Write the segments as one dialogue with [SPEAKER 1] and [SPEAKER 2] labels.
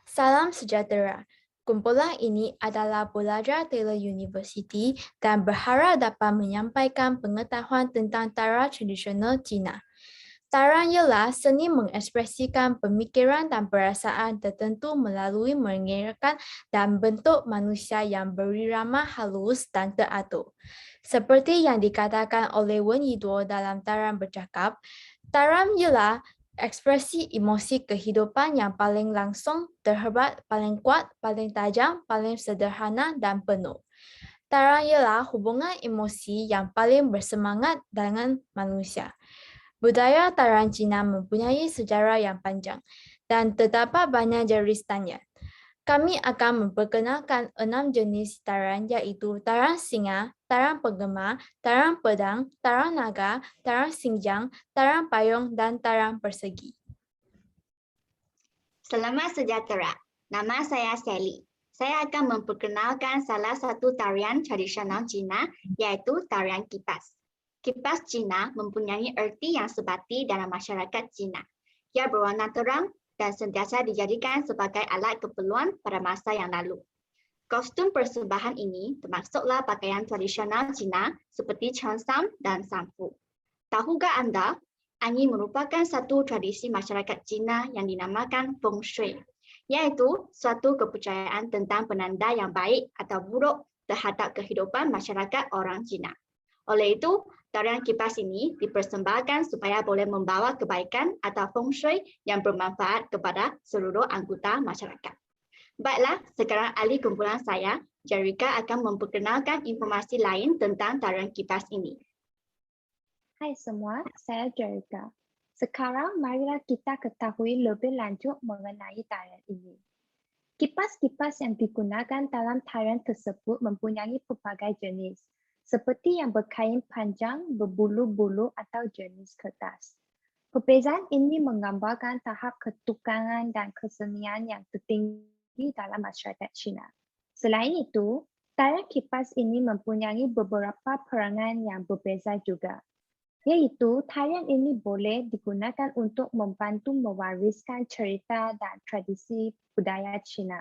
[SPEAKER 1] Salam sejahtera. Kumpulan ini adalah pelajar Taylor University dan berharap dapat menyampaikan pengetahuan tentang tarian tradisional Cina. Tarian ialah seni mengekspresikan pemikiran dan perasaan tertentu melalui mengeratkan dan bentuk manusia yang berirama halus dan teratur. Seperti yang dikatakan oleh Wen Yiduo dalam tarian bercakap, tarian ialah ekspresi emosi kehidupan yang paling langsung, terhebat, paling kuat, paling tajam, paling sederhana dan penuh. Tarian ialah hubungan emosi yang paling bersemangat dengan manusia. Budaya tarian Cina mempunyai sejarah yang panjang dan terdapat banyak jenis tarian. Kami akan memperkenalkan 6 jenis tarian iaitu tarian singa, tarian penggema, tarian pedang, tarian naga, tarian sinjang, tarian payung dan tarian persegi.
[SPEAKER 2] Selamat sejahtera. Nama saya Sally. Saya akan memperkenalkan salah satu tarian tradisional Cina iaitu tarian kipas. Kipas Cina mempunyai erti yang sebati dalam masyarakat Cina. Ia berwarna terang dan sentiasa dijadikan sebagai alat keperluan pada masa yang lalu. Kostum persembahan ini termasuklah pakaian tradisional Cina seperti cheongsam dan sanfu. Tahukah anda, ini merupakan satu tradisi masyarakat Cina yang dinamakan feng shui, yaitu suatu kepercayaan tentang penanda yang baik atau buruk terhadap kehidupan masyarakat orang Cina. Oleh itu, tarian kipas ini dipersembahkan supaya boleh membawa kebaikan atau feng shui yang bermanfaat kepada seluruh anggota masyarakat. Baiklah, sekarang ahli kumpulan saya, Jerika akan memperkenalkan informasi lain tentang tarian kipas ini.
[SPEAKER 3] Hai semua, saya Jerika. Sekarang marilah kita ketahui lebih lanjut mengenai tarian ini. Kipas-kipas yang digunakan dalam tarian tersebut mempunyai pelbagai jenis, seperti yang berkain panjang, berbulu-bulu atau jenis kertas. Perbezaan ini menggambarkan tahap ketukangan dan kesenian yang tertinggi dalam masyarakat Cina. Selain itu, tarian kipas ini mempunyai beberapa peranan yang berbeza juga, yaitu tarian ini boleh digunakan untuk membantu mewariskan cerita dan tradisi budaya Cina.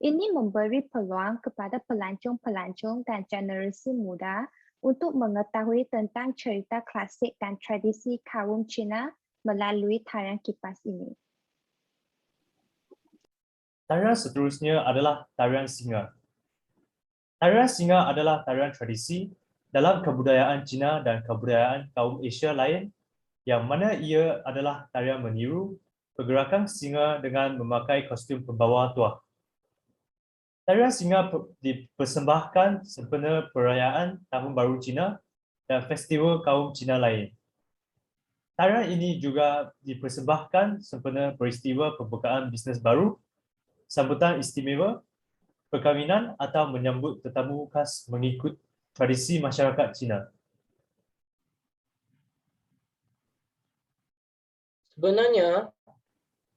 [SPEAKER 3] Ini memberi peluang kepada pelancong-pelancong dan generasi muda untuk mengetahui tentang cerita klasik dan tradisi kaum Cina melalui tarian kipas ini.
[SPEAKER 4] Tarian seterusnya adalah tarian singa. Tarian singa adalah tarian tradisi dalam kebudayaan Cina dan kebudayaan kaum Asia lain, yang mana ia adalah tarian meniru pergerakan singa dengan memakai kostum pembawa tuah. Tarian singa dipersembahkan sempena perayaan Tahun Baru Cina dan festival kaum Cina lain. Tarian ini juga dipersembahkan sempena peristiwa pembukaan bisnes baru, sambutan istimewa, perkahwinan atau menyambut tetamu khas mengikut tradisi masyarakat Cina.
[SPEAKER 5] Sebenarnya,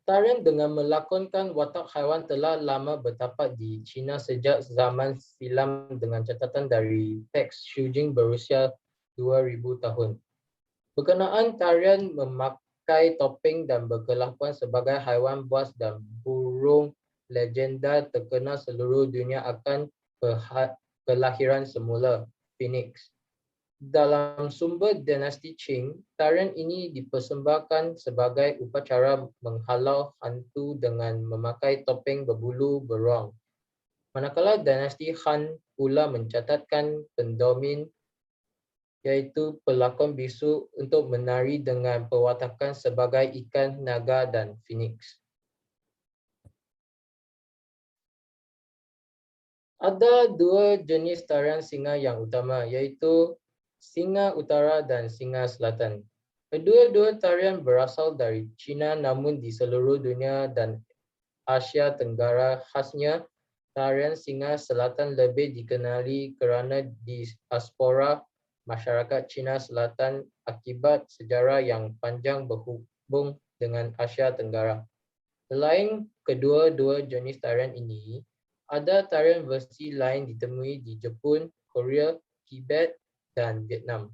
[SPEAKER 5] tarian dengan melakonkan watak haiwan telah lama bertapak di China sejak zaman silam dengan catatan dari teks Shujing berusia 2000 tahun. Berkenaan tarian memakai topeng dan berkelakuan sebagai haiwan buas dan burung legenda terkenal seluruh dunia akan kelahiran semula, Phoenix. Dalam sumber dinasti Qing, tarian ini dipersembahkan sebagai upacara menghalau hantu dengan memakai topeng berbulu beruang. Manakala dinasti Han pula mencatatkan pendomin iaitu pelakon bisu untuk menari dengan perwatakan sebagai ikan, naga dan phoenix. Ada dua jenis tarian singa yang utama, iaitu singa utara dan singa selatan. Kedua-dua tarian berasal dari China namun di seluruh dunia dan Asia Tenggara. Khasnya, tarian singa selatan lebih dikenali kerana diaspora masyarakat Cina Selatan akibat sejarah yang panjang berhubung dengan Asia Tenggara. Selain kedua-dua jenis tarian ini, ada tarian versi lain ditemui di Jepun, Korea, Tibet, dan Vietnam.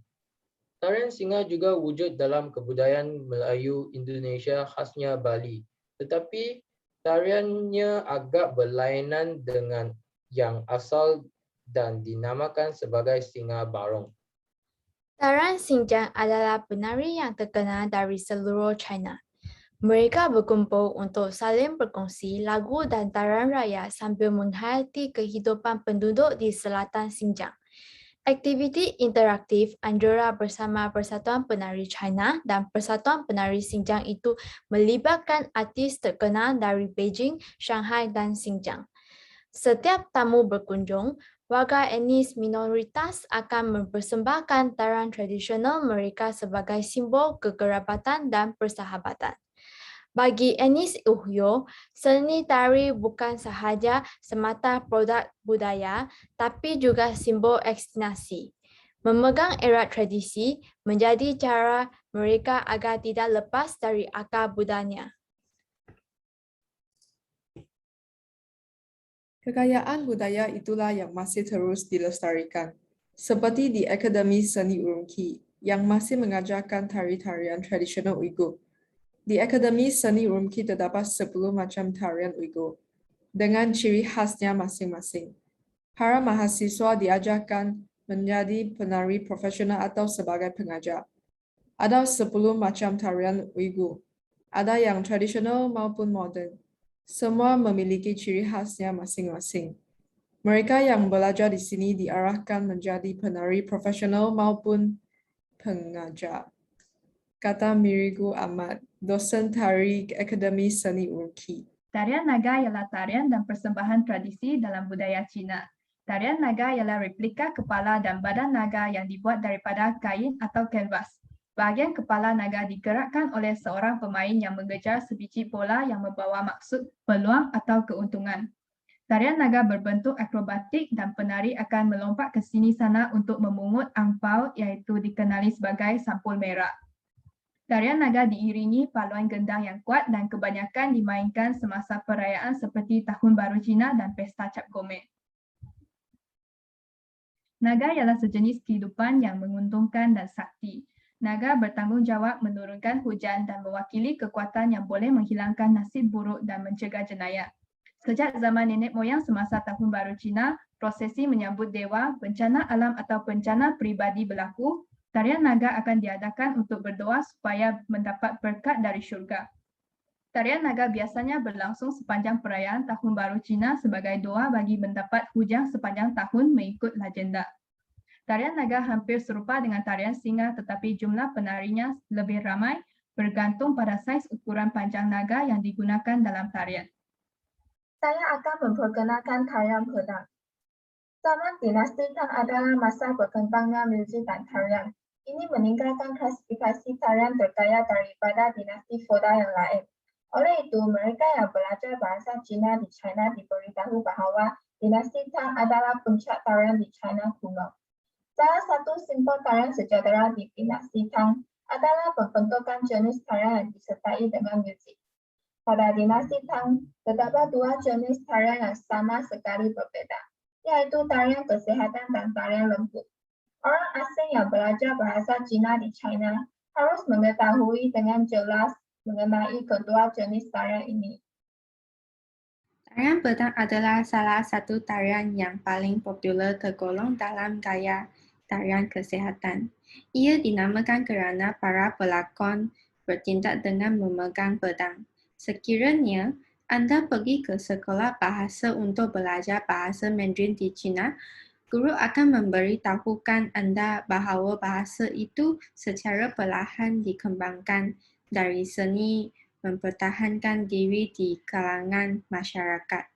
[SPEAKER 5] Tarian singa juga wujud dalam kebudayaan Melayu Indonesia khasnya Bali. Tetapi Tariannya agak berlainan dengan yang asal dan dinamakan sebagai Singa Barong.
[SPEAKER 1] Tarian Xinjiang adalah penari yang terkenal dari seluruh China. Mereka berkumpul untuk saling berkongsi lagu dan tarian raya sambil menghayati kehidupan penduduk di selatan Xinjiang. Aktiviti interaktif Anjura bersama Persatuan Penari China dan Persatuan Penari Xinjiang itu melibatkan artis terkenal dari Beijing, Shanghai, dan Xinjiang. Setiap tamu berkunjung, warga etnis minoritas akan mempersembahkan tarian tradisional mereka sebagai simbol kekerabatan dan persahabatan. Bagi etnis Uyghur, seni tari bukan sahaja semata produk budaya, tapi juga simbol ekstinasi. Memegang erat tradisi menjadi cara mereka agar tidak lepas dari akar budaya.
[SPEAKER 6] Kekayaan budaya itulah yang masih terus dilestarikan, seperti di Akademi Seni Urumqi yang masih mengajarkan tari-tarian tradisional Uyghur. Di Akademi Seni Urumqi terdapat 10 macam tarian Uyghur dengan ciri khasnya masing-masing. Para mahasiswa diajarkan menjadi penari profesional atau sebagai pengajar. Ada 10 macam tarian Uyghur. Ada yang tradisional maupun modern. Semua memiliki ciri khasnya masing-masing. Mereka yang belajar di sini diarahkan menjadi penari profesional maupun pengajar. Kata Mirigu Ahmad, dosen tari Akademi Seni Urumqi.
[SPEAKER 7] Tarian naga ialah tarian dan persembahan tradisi dalam budaya Cina. Tarian naga ialah replika kepala dan badan naga yang dibuat daripada kain atau kanvas. Bahagian kepala naga digerakkan oleh seorang pemain yang mengejar sebiji bola yang membawa maksud peluang atau keuntungan. Tarian naga berbentuk akrobatik dan penari akan melompat ke sini sana untuk memungut angpau iaitu dikenali sebagai sampul merah. Tarian naga diiringi paluan gendang yang kuat dan kebanyakan dimainkan semasa perayaan seperti Tahun Baru Cina dan Pesta Cap Gomeh. Naga ialah sejenis kehidupan yang menguntungkan dan sakti. Naga bertanggungjawab menurunkan hujan dan mewakili kekuatan yang boleh menghilangkan nasib buruk dan mencegah jenayah. Sejak zaman nenek moyang semasa Tahun Baru Cina, prosesi menyambut dewa, bencana alam atau bencana peribadi berlaku, tarian naga akan diadakan untuk berdoa supaya mendapat berkat dari syurga. Tarian naga biasanya berlangsung sepanjang perayaan Tahun Baru Cina sebagai doa bagi mendapat hujan sepanjang tahun mengikut legenda. Tarian naga hampir serupa dengan tarian singa tetapi jumlah penarinya lebih ramai bergantung pada saiz ukuran panjang naga yang digunakan dalam tarian.
[SPEAKER 8] Saya akan memperkenalkan tarian pedang. Zaman dinasti Tang adalah masa berkembangnya musik dan tarian. Ini meninggalkan klasifikasi tarian terkaya daripada dinasti feodal yang lain. Oleh itu, mereka yang belajar bahasa Cina di China diberitahu bahwa dinasti Tang adalah puncak tarian di China kuno. Salah satu simbol tarian sejahtera di dinasti Tang adalah pembentukan jenis tarian yang disertai dengan musik. Pada dinasti Tang, terdapat dua jenis tarian yang sama sekali berbeda, yaitu tarian kesehatan dan tarian lembut. Orang asing yang belajar bahasa Cina di China harus mengetahui dengan jelas mengenai kedua jenis tarian ini.
[SPEAKER 3] Tarian pedang adalah salah satu tarian yang paling popular tergolong dalam gaya tarian kesehatan. Ia dinamakan kerana para pelakon bertindak dengan memegang pedang. Sekiranya Anda pergi ke sekolah bahasa untuk belajar bahasa Mandarin di China, guru akan memberitahukan Anda bahawa bahasa itu secara perlahan dikembangkan dari seni mempertahankan diri di kalangan masyarakat.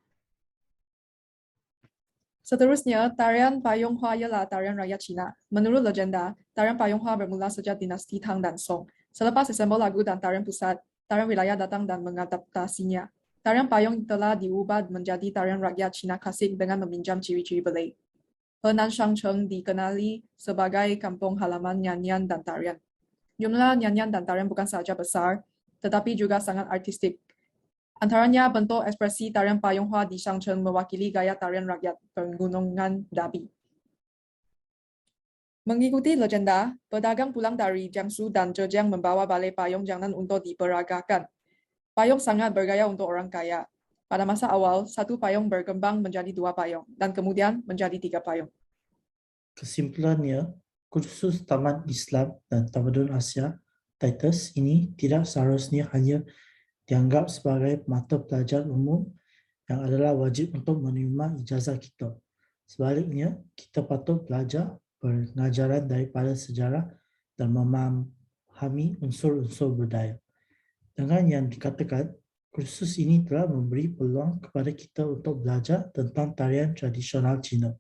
[SPEAKER 6] Seterusnya, tarian Payung Hua ialah tarian rakyat Cina. Menurut legenda, tarian Payung Hua bermula sejak dinasti Tang dan Song. Selepas ensemble lagu dan tarian pusat, tarian wilayah datang dan mengadaptasinya. Tarian Payung telah diubah menjadi tarian rakyat Cina klasik dengan meminjam ciri-ciri Belai. Henan Shangcheng dikenali sebagai kampung halaman nyanyian dan tarian. Jumlah nyanyian dan tarian bukan sahaja besar, tetapi juga sangat artistik. Antaranya bentuk ekspresi tarian Payung Hua di Shangcheng mewakili gaya tarian rakyat Pegunungan Dabi. Mengikuti legenda, pedagang pulang dari Jiangsu dan Zhejiang membawa balai payung jangan untuk diperagakan. Payung sangat bergaya untuk orang kaya. Pada masa awal, satu payung berkembang menjadi 2 payung dan kemudian menjadi 3 payung.
[SPEAKER 9] Kesimpulannya, kursus Taman Islam dan Tamadun Asia Titus ini tidak seharusnya hanya dianggap sebagai mata pelajaran umum yang adalah wajib untuk menerima ijazah kita. Sebaliknya, kita patut belajar pengajaran daripada sejarah dan memahami unsur-unsur budaya. Dengan yang dikatakan, kursus ini telah memberi peluang kepada kita untuk belajar tentang tarian tradisional Cina.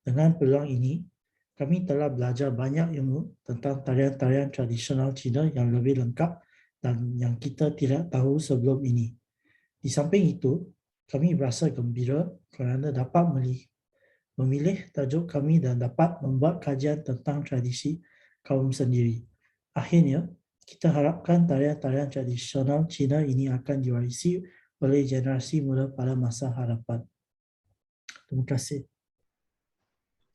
[SPEAKER 9] Dengan peluang ini, kami telah belajar banyak ilmu tentang tarian-tarian tradisional Cina yang lebih lengkap dan yang kita tidak tahu sebelum ini. Di samping itu, kami berasa gembira kerana dapat memilih tajuk kami dan dapat membuat kajian tentang tradisi kaum sendiri. Akhirnya, kita harapkan tarian-tarian tradisional Cina ini akan diwarisi oleh generasi muda pada masa hadapan. Terima kasih.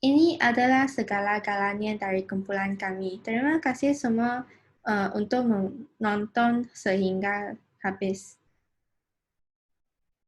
[SPEAKER 10] Ini adalah segala-galanya dari kumpulan kami. Terima kasih semua untuk menonton sehingga habis.